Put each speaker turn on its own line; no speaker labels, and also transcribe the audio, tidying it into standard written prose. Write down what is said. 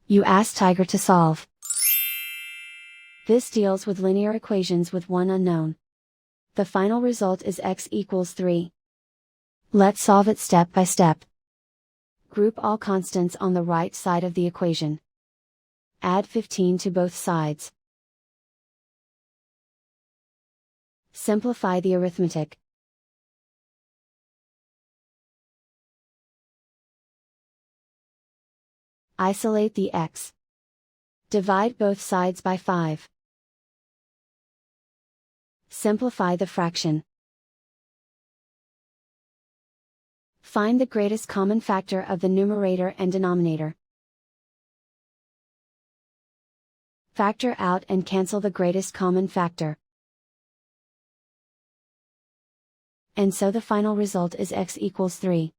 You ask Tiger to solve. This deals with linear equations with one unknown. The final result is x equals 3. Let's solve it step by step. Group all constants on the right side of the equation. Add 15 to both sides. Simplify the arithmetic. Isolate the x. Divide both sides by 5. Simplify the fraction. Find the greatest common factor of the numerator and denominator. Factor out and cancel the greatest common factor. And so the final result is x equals 3.